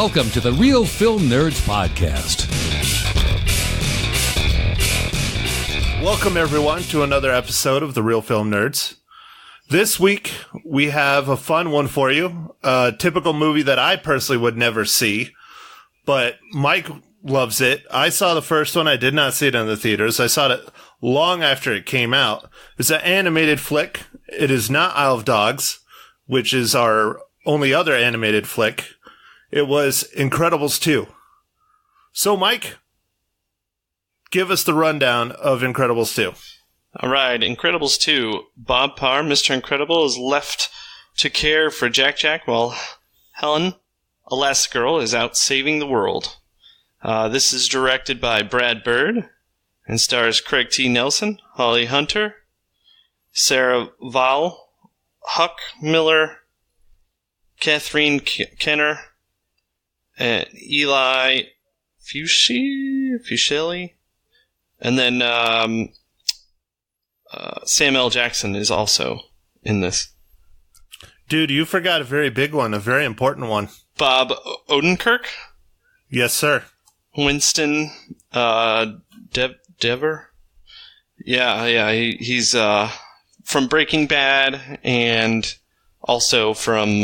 Welcome to the Real Film Nerds Podcast. Welcome, everyone, to another episode of the Real Film Nerds. This week, we have a fun one for you. A typical movie that I personally would never see, but Mike loves it. I saw the first one. I did not see it in the theaters. I saw it long after it came out. It's an animated flick. It is not Isle of Dogs, which is our only other animated flick. It was Incredibles 2. So, Mike, give us the rundown of Incredibles 2. All right, Incredibles 2. Bob Parr, Mr. Incredible, is left to care for Jack while Helen, Elastigirl, is out saving the world. This is directed by Brad Bird and stars Craig T. Nelson, Holly Hunter, Sarah Vowell, Huck Miller, Kathleen Kenner, and Eli Fusheli, and then Sam L. Jackson is also in this. Dude, you forgot a very big one, a very important one. Bob Odenkirk? Yes, sir. Winston Dever? Yeah, he's from Breaking Bad and also from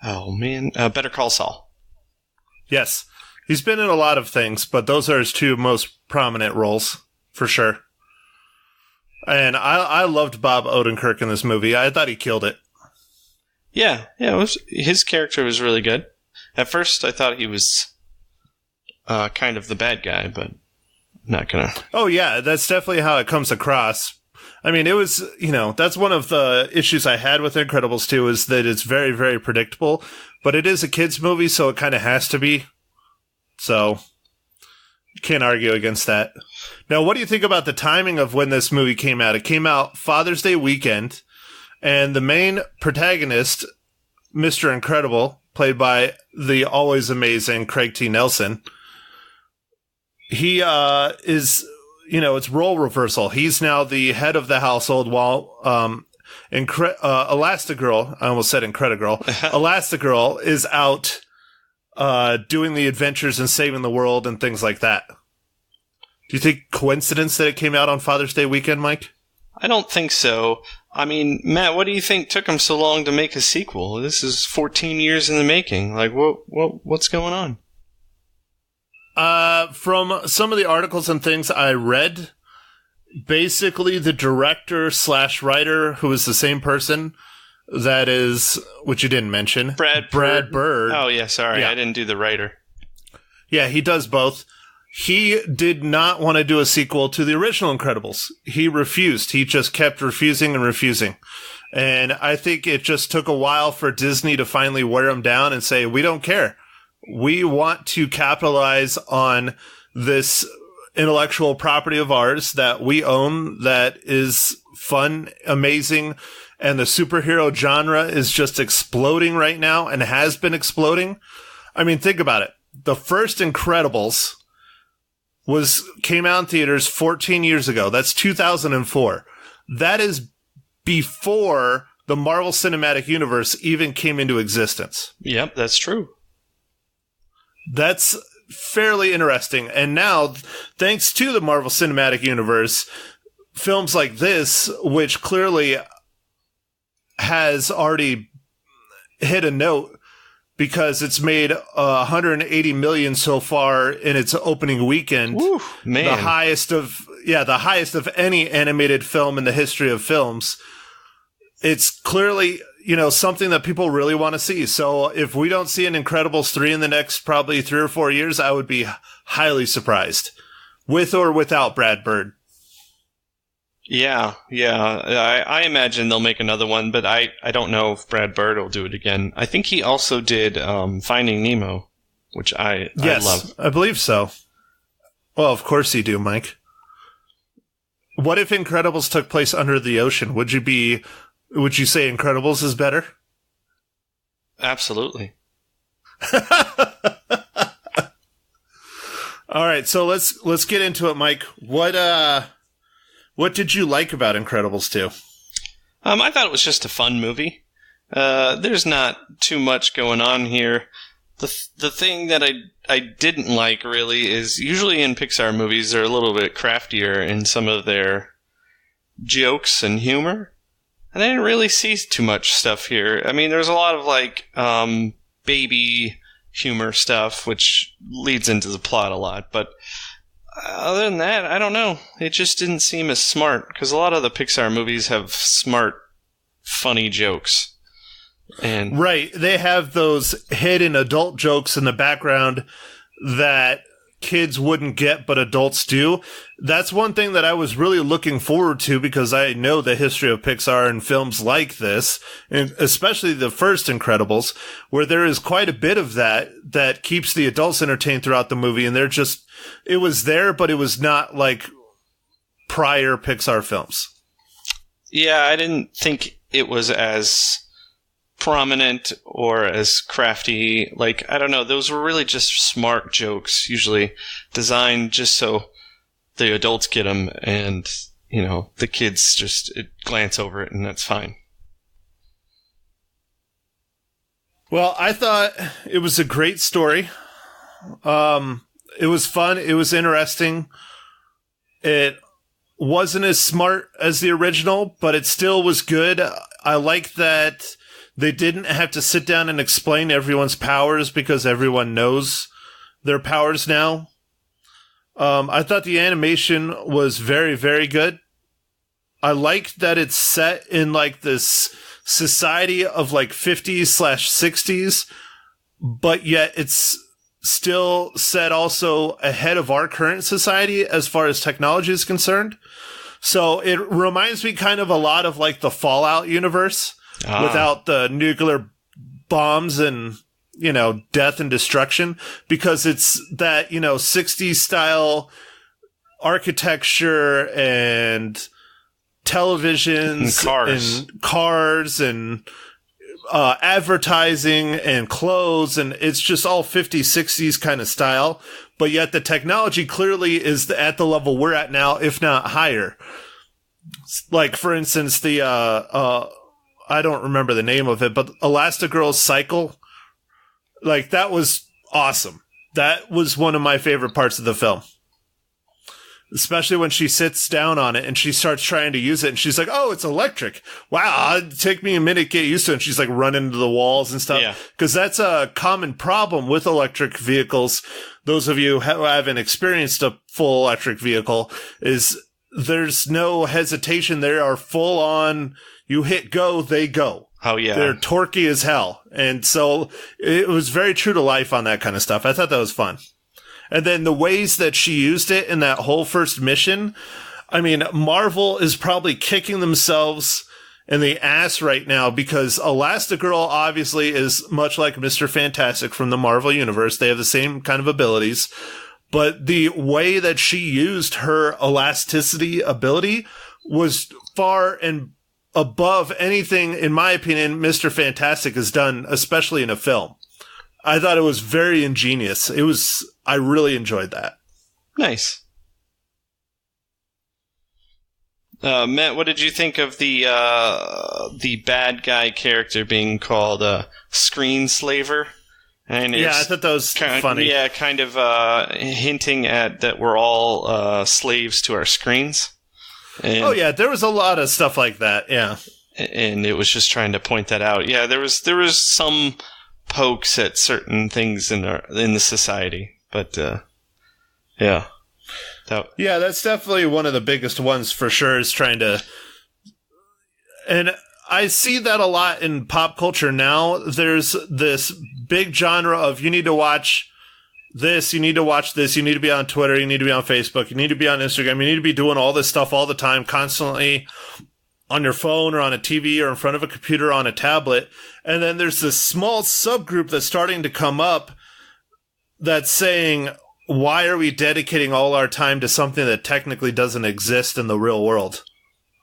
Better Call Saul. Yes. He's been in a lot of things, but those are his two most prominent roles, for sure. And I loved Bob Odenkirk in this movie. I thought he killed it. Yeah, his character was really good. At first, I thought he was kind of the bad guy, but I'm not gonna... Oh, yeah, that's definitely how it comes across. I mean, it was, that's one of the issues I had with Incredibles 2 is that it's very, very predictable, but it is a kid's movie, so it kind of has to be. So, can't argue against that. Now, what do you think about the timing of when this movie came out? It came out Father's Day weekend, and the main protagonist, Mr. Incredible, played by the always amazing Craig T. Nelson, he is... it's role reversal. He's now the head of the household while Elastigirl, I almost said Incredigirl, Elastigirl is out doing the adventures and saving the world and things like that. Do you think coincidence that it came out on Father's Day weekend, Mike? I don't think so. I mean, Matt, what do you think took him so long to make a sequel? This is 14 years in the making. Like, what's going on? From some of the articles and things I read, basically the director/writer, who is the same person that is, which you didn't mention, Brad Bird. Oh, yeah, sorry. Yeah. I didn't do the writer. Yeah, he does both. He did not want to do a sequel to the original Incredibles. He refused. He just kept refusing and refusing. And I think it just took a while for Disney to finally wear him down and say, we don't care. We want to capitalize on this intellectual property of ours that we own that is fun, amazing, and the superhero genre is just exploding right now and has been exploding. I mean, think about it. The first Incredibles came out in theaters 14 years ago. That's 2004. That is before the Marvel Cinematic Universe even came into existence. Yep, that's true. That's fairly interesting. And now, thanks to the Marvel Cinematic Universe, films like this, which clearly has already hit a note because it's made 180 million so far in its opening weekend. Woo, man. The highest of any animated film in the history of films. It's clearly, something that people really want to see. So if we don't see an Incredibles 3 in the next probably 3 or 4 years, I would be highly surprised. With or without Brad Bird. Yeah. I imagine they'll make another one, but I don't know if Brad Bird will do it again. I think he also did Finding Nemo, which I love. I believe so. Well, of course you do, Mike. What if Incredibles took place under the ocean? Would you say Incredibles is better? Absolutely. All right, so let's get into it, Mike. What did you like about Incredibles 2? I thought it was just a fun movie. There's not too much going on here. The thing that I didn't like, really, is usually in Pixar movies, they're a little bit craftier in some of their jokes and humor. And I didn't really see too much stuff here. I mean, there's a lot of, baby humor stuff, which leads into the plot a lot. But other than that, I don't know. It just didn't seem as smart, because a lot of the Pixar movies have smart, funny jokes. And right. They have those hidden adult jokes in the background that kids wouldn't get, but adults do. That's one thing that I was really looking forward to, because I know the history of Pixar and films like this, and especially the first Incredibles, where there is quite a bit of that keeps the adults entertained throughout the movie. And it was there, but it was not like prior Pixar films. Yeah, I didn't think it was as prominent or as crafty. Like, I don't know, those were really just smart jokes, usually designed just so the adults get them, and the kids just glance over it, and that's fine. Well, I thought it was a great story. It was fun, it was interesting. It wasn't as smart as the original, but it still was good. I like that they didn't have to sit down and explain everyone's powers, because everyone knows their powers now. I thought the animation was very, very good. I liked that it's set in like this society of like 50s/60s, but yet it's still set also ahead of our current society as far as technology is concerned. So it reminds me kind of a lot of like the Fallout universe. Without the nuclear bombs and, death and destruction, because it's that, 60s style architecture and televisions and cars and advertising and clothes. And it's just all 50s, 60s kind of style. But yet the technology clearly is at the level we're at now, if not higher. Like, for instance, the, I don't remember the name of it, but Elastigirl's cycle, like, that was awesome. That was one of my favorite parts of the film. Especially when she sits down on it and she starts trying to use it, and she's like, oh, it's electric. Wow, it'd take me a minute to get used to it. And she's like running into the walls and stuff. Because that's a common problem with electric vehicles. Those of you who haven't experienced a full electric vehicle, is there's no hesitation. They are full on. You hit go, they go. Oh, yeah. They're torquey as hell. And so it was very true to life on that kind of stuff. I thought that was fun. And then the ways that she used it in that whole first mission, I mean, Marvel is probably kicking themselves in the ass right now, because Elastigirl obviously is much like Mr. Fantastic from the Marvel Universe. They have the same kind of abilities. But the way that she used her elasticity ability was far and above anything, in my opinion, Mr. Fantastic has done, especially in a film. I thought it was very ingenious. I really enjoyed that. Nice. Matt, what did you think of the bad guy character being called Screenslaver? And I thought that was funny. Yeah, kind of hinting at that we're all slaves to our screens. And, there was a lot of stuff like that, yeah. And it was just trying to point that out. Yeah, there was some pokes at certain things in the society, but yeah. That's definitely one of the biggest ones for sure, is trying to. And I see that a lot in pop culture now. There's this big genre of, you need to watch this, you need to watch this, you need to be on Twitter, you need to be on Facebook, you need to be on Instagram, you need to be doing all this stuff all the time, constantly on your phone or on a TV or in front of a computer on a tablet. And then there's this small subgroup that's starting to come up that's saying, why are we dedicating all our time to something that technically doesn't exist in the real world?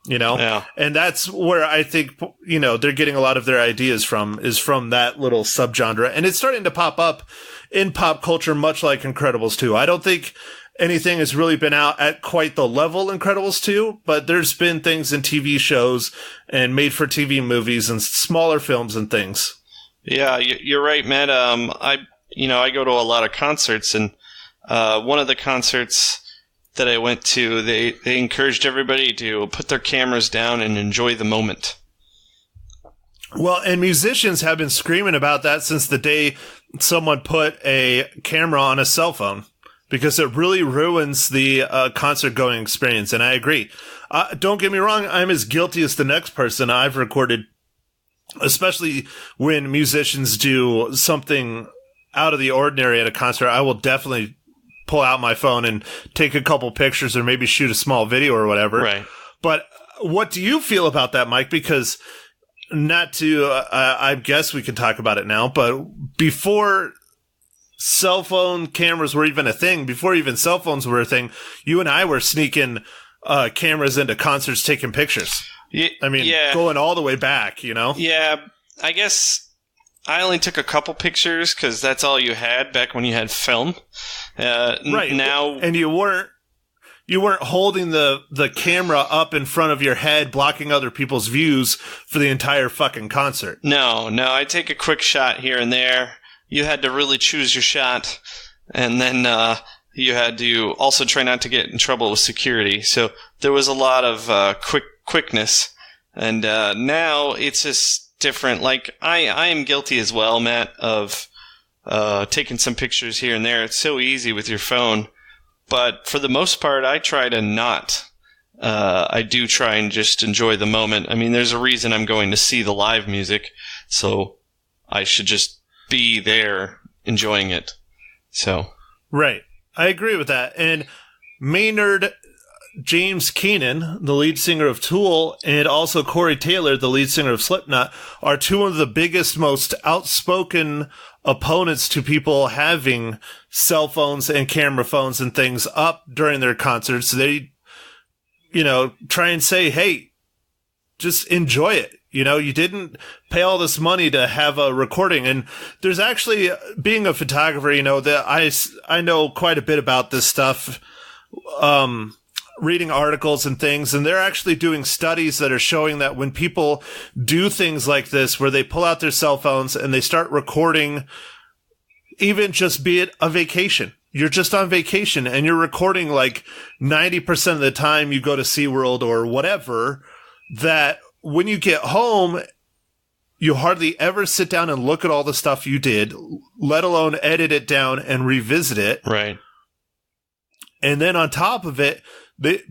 Yeah. And that's where I think, they're getting a lot of their ideas from, is from that little subgenre. And it's starting to pop up in pop culture, much like Incredibles 2. I don't think anything has really been out at quite the level Incredibles 2, but there's been things in TV shows and made-for-TV movies and smaller films and things. Yeah, you're right, Matt. I go to a lot of concerts, and one of the concerts that I went to, they encouraged everybody to put their cameras down and enjoy the moment. Well, and musicians have been screaming about that since the day someone put a camera on a cell phone, because it really ruins the concert-going experience, and I agree. Don't get me wrong, I'm as guilty as the next person. I've recorded, especially when musicians do something out of the ordinary at a concert, I will definitely pull out my phone and take a couple pictures or maybe shoot a small video or whatever. Right. But what do you feel about that, Mike? Because not to, I guess we can talk about it now, but before cell phone cameras were even a thing, before even cell phones were a thing, you and I were sneaking cameras into concerts, taking pictures. Going all the way back, Yeah, I guess I only took a couple pictures because that's all you had back when you had film. Right. Now, and you weren't holding the camera up in front of your head, blocking other people's views for the entire fucking concert. No, I'd take a quick shot here and there. You had to really choose your shot, and then you had to also try not to get in trouble with security. So there was a lot of quickness, and now it's just different. Like I am guilty as well, Matt, of taking some pictures here and there. It's so easy with your phone, but for the most part, I try to not. I do try and just enjoy the moment. I mean, there's a reason I'm going to see the live music, so I should just be there enjoying it. So right, I agree with that. And Maynard James Keenan, the lead singer of Tool, and also Corey Taylor, the lead singer of Slipknot, are two of the biggest, most outspoken opponents to people having cell phones and camera phones and things up during their concerts. They, try and say, hey, just enjoy it. You didn't pay all this money to have a recording. And there's actually, being a photographer, that I know quite a bit about this stuff. Reading articles and things, and they're actually doing studies that are showing that when people do things like this, where they pull out their cell phones and they start recording, even just be it a vacation, you're just on vacation and you're recording like 90% of the time you go to SeaWorld or whatever, that when you get home, you hardly ever sit down and look at all the stuff you did, let alone edit it down and revisit it. Right. And then on top of it,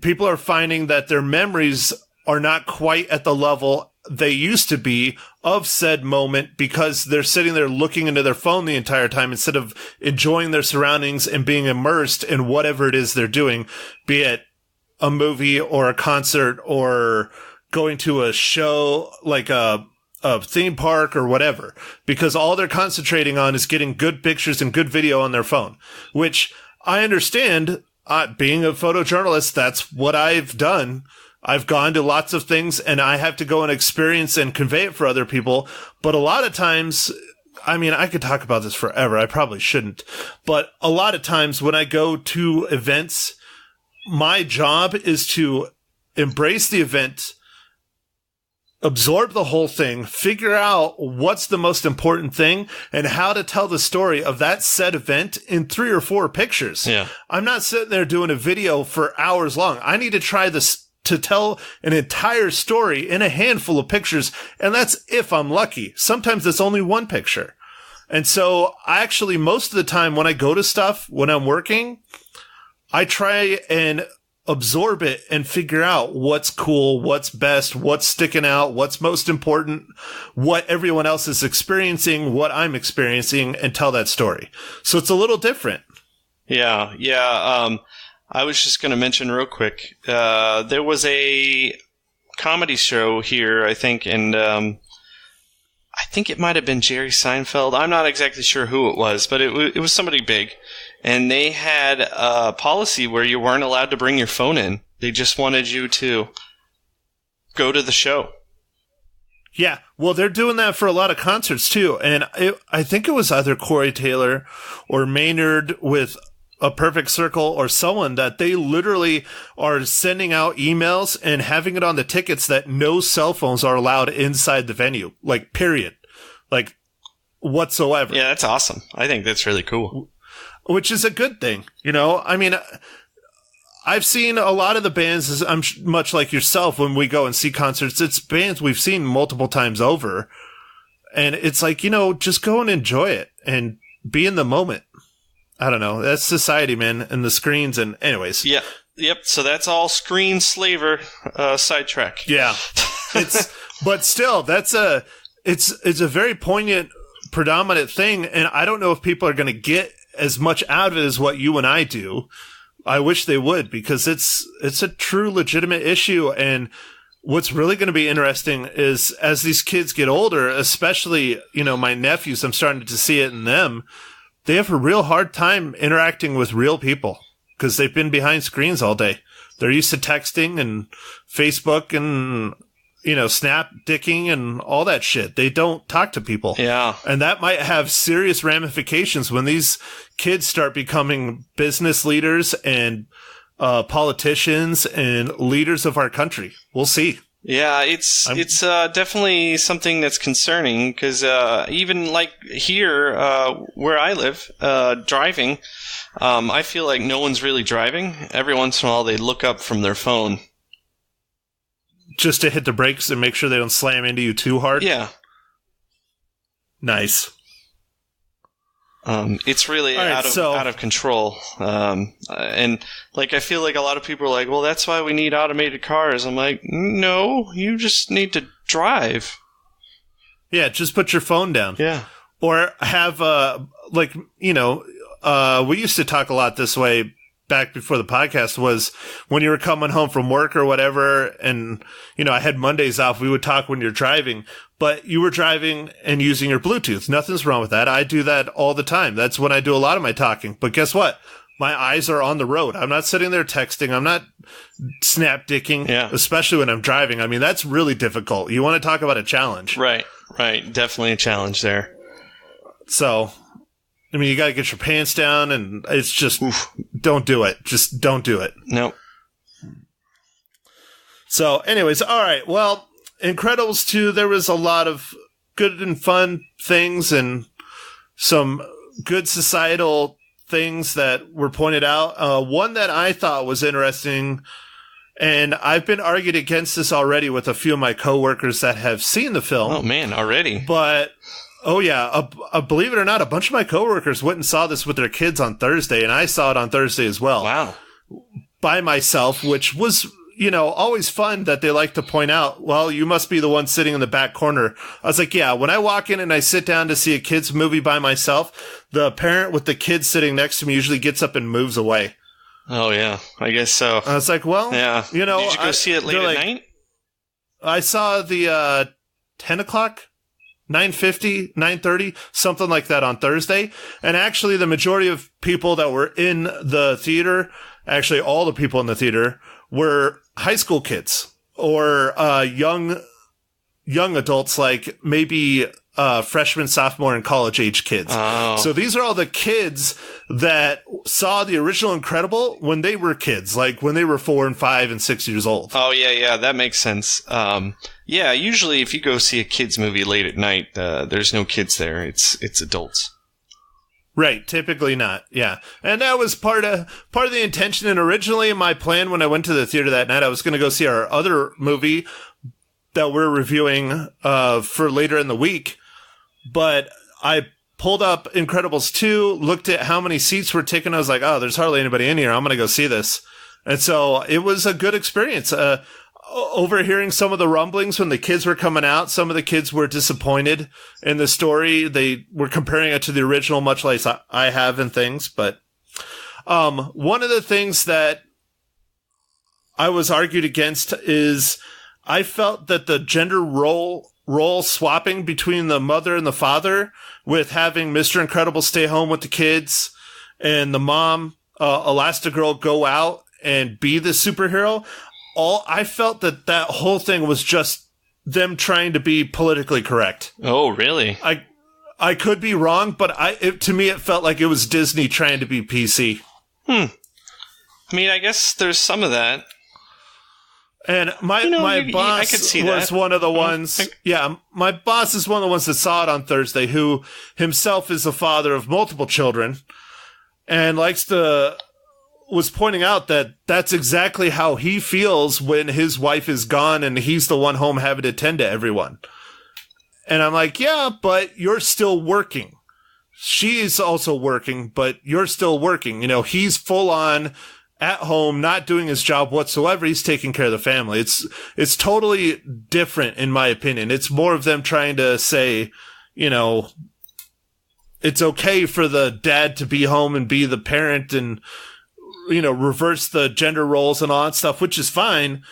people are finding that their memories are not quite at the level they used to be of said moment, because they're sitting there looking into their phone the entire time instead of enjoying their surroundings and being immersed in whatever it is they're doing, be it a movie or a concert or going to a show like a theme park or whatever, because all they're concentrating on is getting good pictures and good video on their phone, which I understand. Being a photojournalist, that's what I've done. I've gone to lots of things and I have to go and experience and convey it for other people. But a lot of times, I could talk about this forever. I probably shouldn't. But a lot of times when I go to events, my job is to embrace the event, absorb the whole thing, figure out what's the most important thing and how to tell the story of that said event in 3 or 4 pictures. Yeah. I'm not sitting there doing a video for hours long. I need to try this to tell an entire story in a handful of pictures. And that's if I'm lucky. Sometimes it's only 1 picture. And so I actually, most of the time when I go to stuff, when I'm working, I try and absorb it and figure out what's cool, what's best, what's sticking out, what's most important, what everyone else is experiencing, what I'm experiencing, and tell that story. So it's a little different. Yeah. I was just going to mention real quick, there was a comedy show here, I think, and I think it might have been Jerry Seinfeld. I'm not exactly sure who it was, but it was somebody big. And they had a policy where you weren't allowed to bring your phone in. They just wanted you to go to the show. Yeah, well, they're doing that for a lot of concerts, too. And I think it was either Corey Taylor or Maynard with a Perfect Circle or someone that they literally are sending out emails and having it on the tickets that no cell phones are allowed inside the venue, like period, like whatsoever. Yeah, that's awesome. I think that's really cool. Which is a good thing. You know, I mean, I've seen a lot of the bands, I'm much like yourself, when we go and see concerts, it's bands we've seen multiple times over. And it's like, you know, just go and enjoy it and be in the moment. I don't know. That's society, man, and the screens. And anyways. Yeah. Yep. So that's all screen slaver sidetrack. Yeah. But still, it's a very poignant, predominant thing. And I don't know if people are going to get as much out of it as what you and I do. I wish they would, because it's a true legitimate issue. And what's really going to be interesting is as these kids get older, especially, you know, my nephews, I'm starting to see it in them. They have a real hard time interacting with real people because they've been behind screens all day. They're used to texting and Facebook and, you know, snap dicking and all that shit. They don't talk to people. Yeah. And that might have serious ramifications when these kids start becoming business leaders and politicians and leaders of our country. We'll see. Yeah, it's definitely something that's concerning because even like here where I live, driving, I feel like no one's really driving. Every once in a while, they look up from their phone. Just to hit the brakes and make sure they don't slam into you too hard? Yeah. Nice. It's really out of control. And like, I feel like a lot of people are like, well, that's why we need automated cars. I'm like, no, you just need to drive. Yeah, just put your phone down. Yeah. Or have, like, you know, we used to talk a lot this way back before the podcast, was when you were coming home from work or whatever. And, you know, I had Mondays off. We would talk when you're driving, but you were driving and using your Bluetooth. Nothing's wrong with that. I do that all the time. That's when I do a lot of my talking. But guess what? My eyes are on the road. I'm not sitting there texting. I'm not snap dicking, especially when I'm driving. I mean, that's really difficult. You want to talk about a challenge. Right. Definitely a challenge there. So, I mean, you got to get your pants down, and it's just, don't do it. Just don't do it. Nope. So, anyways, all right. Well, Incredibles 2, there was a lot of good and fun things and some good societal things that were pointed out. One that I thought was interesting, and I've been argued against this already with a few of my coworkers that have seen the film. Oh, man, already? But... oh, yeah. Believe it or not, a bunch of my coworkers went and saw this with their kids on Thursday, and I saw it on Thursday as well. Wow. By myself, which was, you know, always fun that they like to point out, well, you must be the one sitting in the back corner. I was like, yeah, when I walk in and I sit down to see a kid's movie by myself, the parent with the kid sitting next to me usually gets up and moves away. Oh, yeah. I guess so. I was like, well, yeah. You know. Did you go see it late at night? I saw the 10 o'clock. 9:50, 9:30, something like that on Thursday. And actually, the majority of people that were in the theater, actually all the people in the theater, were high school kids or young adults, like maybe freshman, sophomore, and college age kids. Oh. So these are all the kids that saw the original Incredible when they were kids, like when they were 4 and 5 and 6 years old. Oh, yeah, that makes sense. Yeah, usually if you go see a kid's movie late at night, there's no kids there. It's adults. Right, typically not. Yeah. And that was part of the intention. And originally my plan when I went to the theater that night, I was going to go see our other movie that we're reviewing for later in the week. But I pulled up Incredibles 2, looked at how many seats were taken. I was like, oh, there's hardly anybody in here. I'm going to go see this. And so it was a good experience. Overhearing some of the rumblings when the kids were coming out, some of the kids were disappointed in the story. They were comparing it to the original, much like I have in things. But one of the things that I was argued against is I felt that the gender role swapping between the mother and the father, with having Mr. Incredible stay home with the kids and the mom, Elastigirl, go out and be the superhero. I felt that whole thing was just them trying to be politically correct. Oh, really? I could be wrong, but to me it felt like it was Disney trying to be PC. I mean, I guess there's some of that. And my boss I could see was that. one of the ones. Yeah, my boss is one of the ones that saw it on Thursday, who himself is a father of multiple children, and was pointing out that that's exactly how he feels when his wife is gone and he's the one home having to tend to everyone. And I'm like, yeah, but you're still working. She's also working, but you're still working. You know, he's full on at home, not doing his job whatsoever. He's taking care of the family. It's totally different, in my opinion. It's more of them trying to say, you know, it's okay for the dad to be home and be the parent and, you know, reverse the gender roles and all that stuff, which is fine.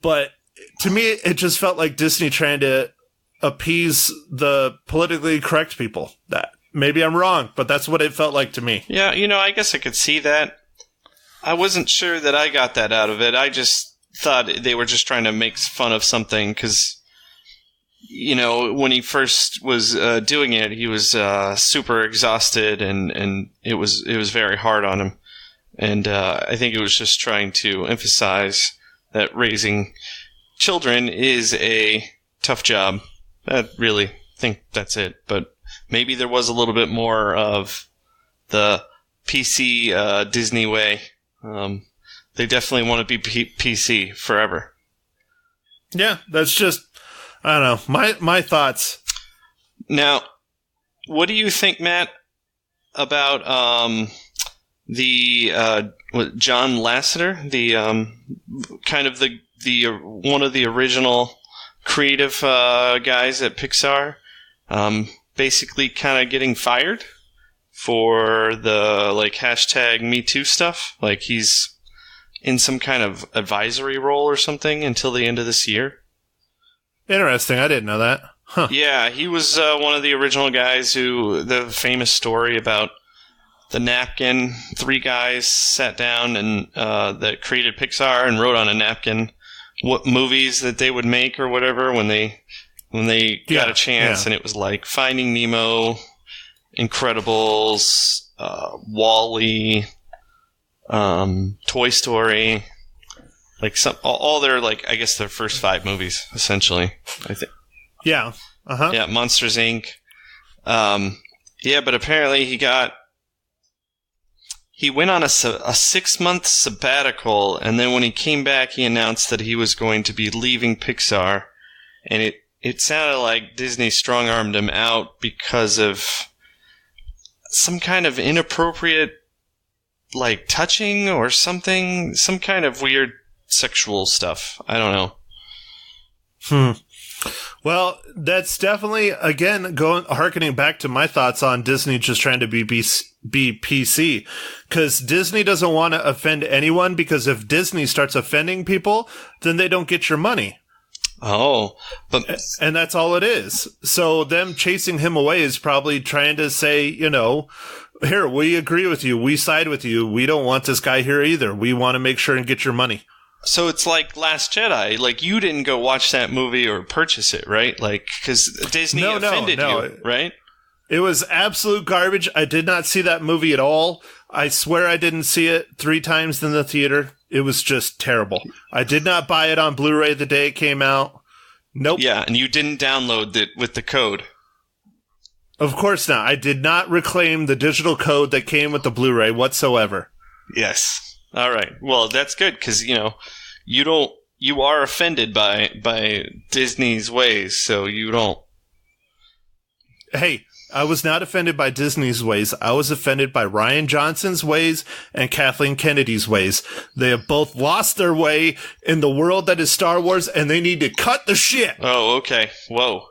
But to me, it just felt like Disney trying to appease the politically correct people. That maybe I'm wrong, but that's what it felt like to me. Yeah, you know, I guess I could see that. I wasn't sure that I got that out of it. I just thought they were just trying to make fun of something because, you know, when he first was doing it, he was super exhausted and it was very hard on him. And I think it was just trying to emphasize that raising children is a tough job. I really think that's it. But maybe there was a little bit more of the PC Disney way. They definitely want to be PC forever. Yeah, that's just, I don't know, my thoughts. Now, what do you think, Matt, about the John Lasseter, the kind of the one of the original creative guys at Pixar, basically kind of getting fired for the like hashtag Me Too stuff? Like he's in some kind of advisory role or something until the end of this year. Interesting. I didn't know that. Huh. Yeah, he was one of the original guys who, the famous story about the napkin, 3 guys sat down and that created Pixar and wrote on a napkin what movies that they would make or whatever when they got a chance. Yeah. And it was like Finding Nemo, Incredibles, Wall-E, Toy Story, like all their, like, I guess their first 5 movies, essentially. I think. Yeah. Uh-huh. Yeah, Monsters, Inc. Yeah, but apparently he went on a 6-month sabbatical, and then when he came back, he announced that he was going to be leaving Pixar, and it sounded like Disney strong-armed him out because of some kind of inappropriate, like, touching or something, some kind of weird sexual stuff. I don't know. Well, that's definitely, again, harkening back to my thoughts on Disney just trying to be PC. Because Disney doesn't want to offend anyone, because if Disney starts offending people, then they don't get your money. Oh, and that's all it is. So them chasing him away is probably trying to say, you know, here, we agree with you. We side with you. We don't want this guy here either. We want to make sure and get your money. So it's like Last Jedi. Like, you didn't go watch that movie or purchase it, right? Like, because Disney offended you, right? It was absolute garbage. I did not see that movie at all. I swear I didn't see it 3 times in the theater. It was just terrible. I did not buy it on Blu-ray the day it came out. Nope. Yeah, and you didn't download it with the code. Of course not. I did not reclaim the digital code that came with the Blu-ray whatsoever. Yes. All right. Well, that's good, because, you know, you are offended by Disney's ways, so you don't. Hey, I was not offended by Disney's ways. I was offended by Rian Johnson's ways and Kathleen Kennedy's ways. They have both lost their way in the world that is Star Wars, and they need to cut the shit. Oh, okay. Whoa.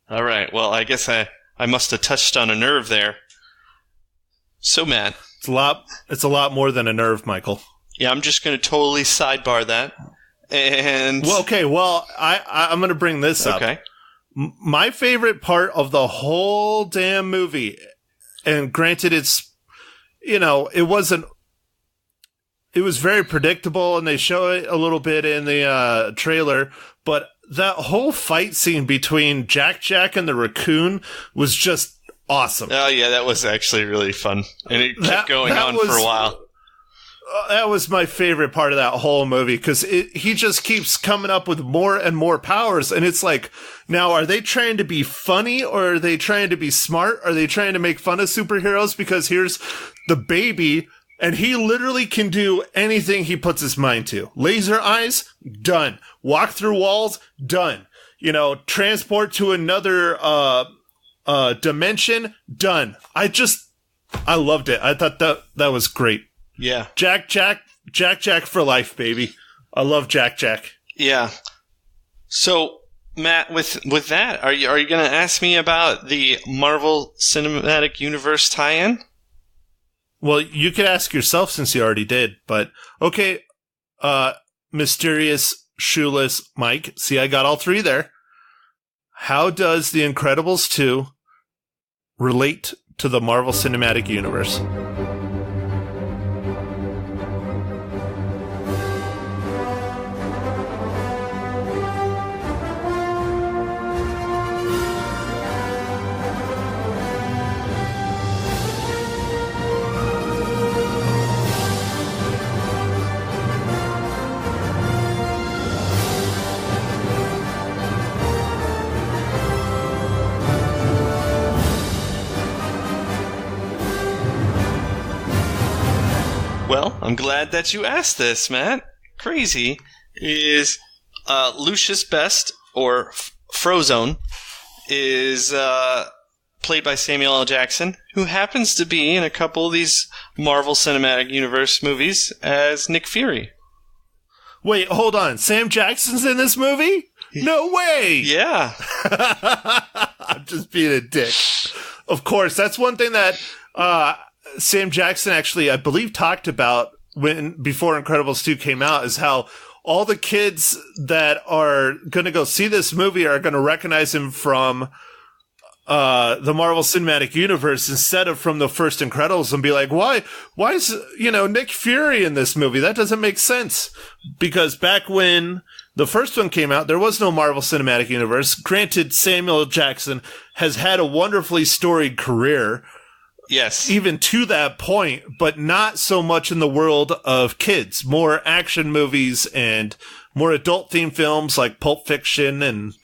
All right. Well, I guess I must have touched on a nerve there. So, Matt. It's a lot more than a nerve, Michael. Yeah, I'm just going to totally sidebar that. And well, okay. Well, I'm going to bring this up. Okay. My favorite part of the whole damn movie, and granted, it's, you know, it was very predictable, and they show it a little bit in the trailer, but that whole fight scene between Jack and the raccoon was just awesome. Oh, yeah, that was actually really fun. And it kept going on for a while. That was my favorite part of that whole movie because he just keeps coming up with more and more powers. And it's like, now, are they trying to be funny or are they trying to be smart? Are they trying to make fun of superheroes? Because here's the baby and he literally can do anything he puts his mind to. Laser eyes, done. Walk through walls, done. Transport to another dimension, done. I loved it. I thought that was great. Yeah. Jack for life, baby. I love Jack. Yeah. So, Matt, with that, are you going to ask me about the Marvel Cinematic Universe tie-in? Well, you could ask yourself since you already did, but okay. Mysterious, shoeless Mike. See, I got all three there. How does The Incredibles 2 relate to the Marvel Cinematic Universe? Well, I'm glad that you asked this, Matt. Crazy is Lucius Best, or Frozone, is played by Samuel L. Jackson, who happens to be in a couple of these Marvel Cinematic Universe movies as Nick Fury. Wait, hold on. Sam Jackson's in this movie? No way! Yeah. I'm just being a dick. Of course, that's one thing that Sam Jackson actually, I believe, talked about before Incredibles 2 came out, is how all the kids that are going to go see this movie are going to recognize him from the Marvel Cinematic Universe instead of from the first Incredibles, and be like, why is, Nick Fury in this movie? That doesn't make sense. Because back when the first one came out, there was no Marvel Cinematic Universe. Granted, Samuel L. Jackson has had a wonderfully storied career. Yes. Even to that point, but not so much in the world of kids. More action movies and more adult-themed films like Pulp Fiction and,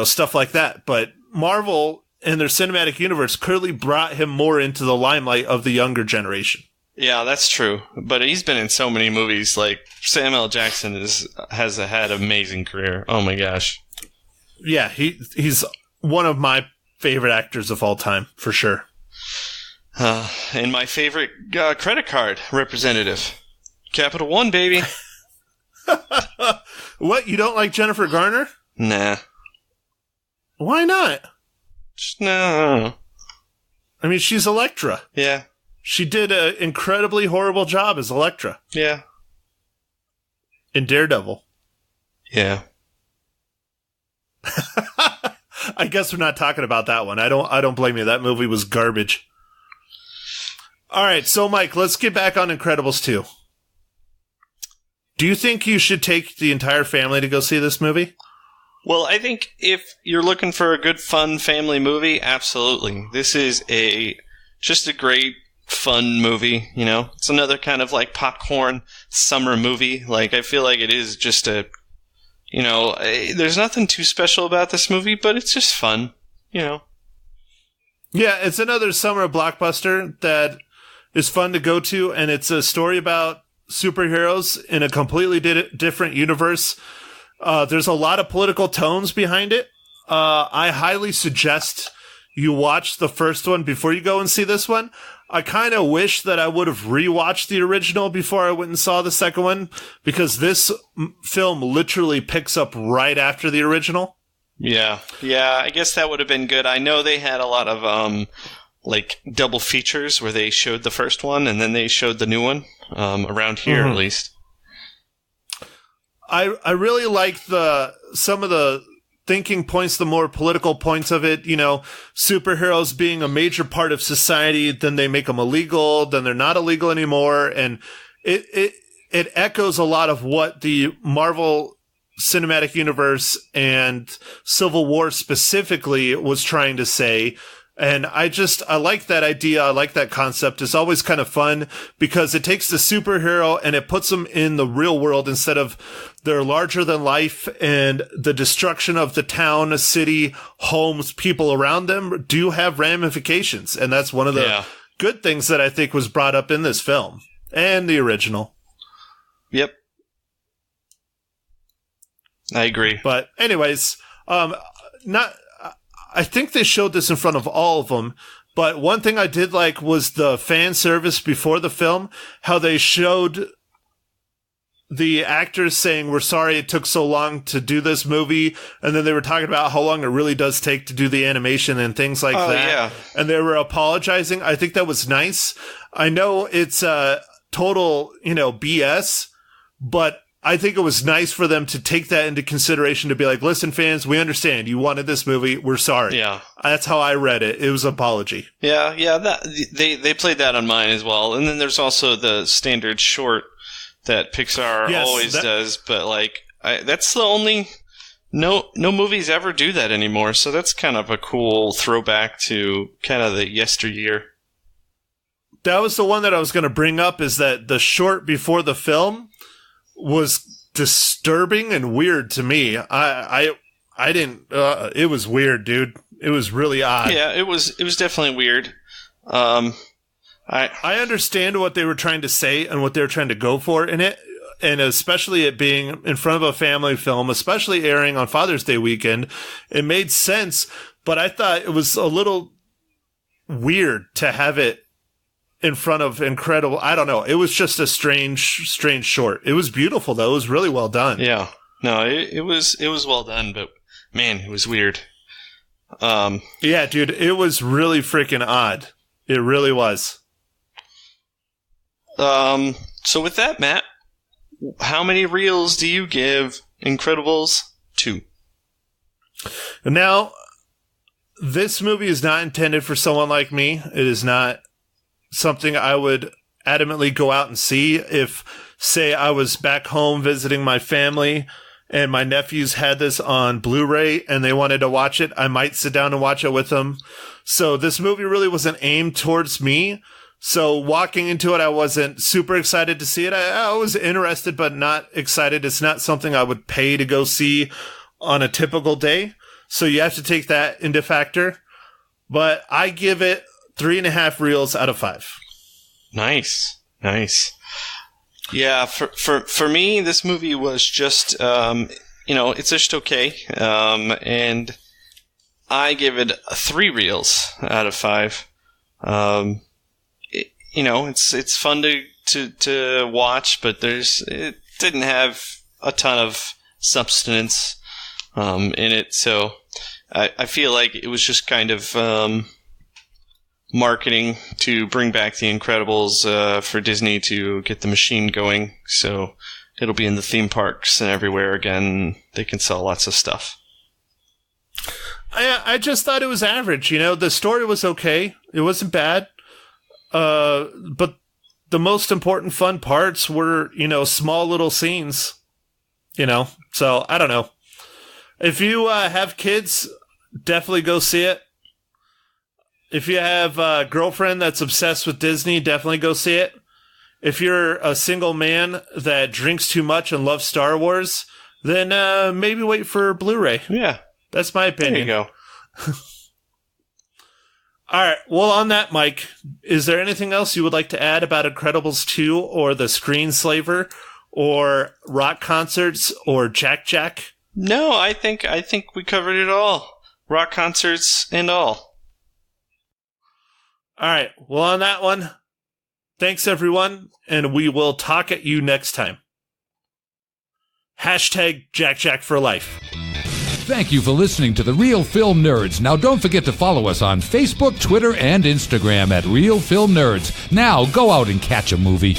stuff like that. But Marvel and their cinematic universe clearly brought him more into the limelight of the younger generation. Yeah, that's true. But he's been in so many movies. Like, Samuel L. Jackson has had an amazing career. Oh my gosh. Yeah, he's one of my favorite actors of all time, for sure. And my favorite credit card representative. Capital One, baby. What? You don't like Jennifer Garner? Nah. Why not? No. I mean, she's Elektra. Yeah. She did an incredibly horrible job as Elektra. Yeah. In Daredevil. Yeah. I guess we're not talking about that one. I don't blame you. That movie was garbage. All right, so Mike, let's get back on Incredibles 2. Do you think you should take the entire family to go see this movie? Well, I think if you're looking for a good, fun family movie, absolutely. This is just a great, fun movie, It's another kind of like popcorn summer movie. Like, I feel like it is just there's nothing too special about this movie, but it's just fun, Yeah, it's another summer blockbuster that is fun to go to, and it's a story about superheroes in a completely different universe. There's a lot of political tones behind it. I highly suggest you watch the first one before you go and see this one. I kind of wish that I would have rewatched the original before I went and saw the second one, because this film literally picks up right after the original. Yeah, I guess that would have been good. I know they had a lot of double features where they showed the first one and then they showed the new one, around here at least. I really like some of the thinking points, the more political points of it, superheroes being a major part of society, then they make them illegal, then they're not illegal anymore. And it echoes a lot of what the Marvel Cinematic Universe and Civil War specifically was trying to say. And I like that idea. I like that concept. It's always kind of fun because it takes the superhero and it puts them in the real world instead of their larger than life and the destruction of the town, city, homes, people around them do have ramifications. And that's one of the good things that I think was brought up in this film and the original. Yep. I agree. But anyways, I think they showed this in front of all of them, but one thing I did like was the fan service before the film, how they showed the actors saying, we're sorry it took so long to do this movie, and then they were talking about how long it really does take to do the animation and things like that. Yeah. And they were apologizing. I think that was nice. I know it's total, BS, but I think it was nice for them to take that into consideration to be like, listen, fans, we understand you wanted this movie. We're sorry. Yeah. That's how I read it. It was an apology. Yeah. They played that on mine as well. And then there's also the standard short that Pixar always does. But that's the only, no movies ever do that anymore. So that's kind of a cool throwback to kind of the yesteryear. That was the one that I was going to bring up, is that the short before the film was disturbing and weird to me. I didn't. It was weird, dude. It was really odd. Yeah, it was definitely weird. I understand what they were trying to say and what they were trying to go for in it, and especially it being in front of a family film, especially airing on Father's Day weekend. It made sense, but I thought it was a little weird to have it in front of incredible. I don't know. It was just a strange short. It was beautiful though. It was really well done. Yeah. No, it was well done, but man, it was weird. Yeah, dude, it was really freaking odd. It really was. So with that, Matt, how many reels do you give Incredibles 2? Now, this movie is not intended for someone like me. It is not something I would adamantly go out and see. If, say, I was back home visiting my family and my nephews had this on Blu-ray and they wanted to watch it, I might sit down and watch it with them. So this movie really wasn't aimed towards me. So walking into it, I wasn't super excited to see it. I was interested, but not excited. It's not something I would pay to go see on a typical day. So you have to take that into factor. But I give it 3.5 reels out of 5. Nice. Yeah, for me, this movie was just, it's just okay. And I give it 3 reels out of 5. It's fun to watch, but it didn't have a ton of substance in it. So I feel like it was just kind of marketing to bring back The Incredibles for Disney to get the machine going. So it'll be in the theme parks and everywhere again. They can sell lots of stuff. I just thought it was average. The story was okay. It wasn't bad. But the most important fun parts were, small little scenes, so I don't know. If you have kids, definitely go see it. If you have a girlfriend that's obsessed with Disney, definitely go see it. If you're a single man that drinks too much and loves Star Wars, then maybe wait for Blu-ray. Yeah. That's my opinion. There you go. All right. Well, on that, Mike, is there anything else you would like to add about Incredibles 2 or the Screenslaver or rock concerts or Jack Jack? No, I think we covered it all. Rock concerts and all. All right. Well, on that one, thanks, everyone, and we will talk at you next time. #Jack Jack for life. Thank you for listening to The Real Film Nerds. Now, don't forget to follow us on Facebook, Twitter, and Instagram at Real Film Nerds. Now, go out and catch a movie.